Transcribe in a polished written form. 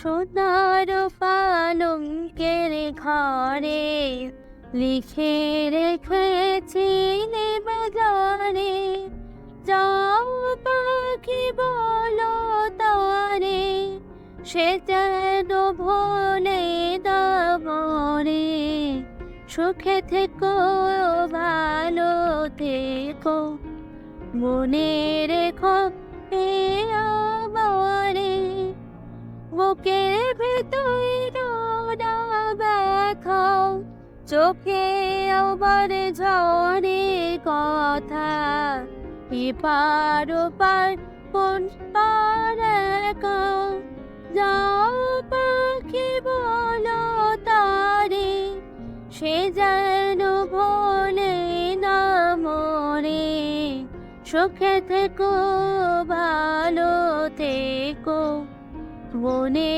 সোনার পালঙ্কের ঘরে লিখে রেখেছি বাজারে, যাও পাখি বলো তারে, সে যেন ভোলে দামরে। সুখে থেকো, ভালো থেকো, মনে রেখো এ আমারে। বুকের ভেতর না ব্যথা, চোখে আবার ঝরে কথা, এপার ওপার কোন পার একা। যাও পাখি বলো তারে, সে যেন ভোলে না মরে। সুখে থেকো, ভালো থেকো, মনে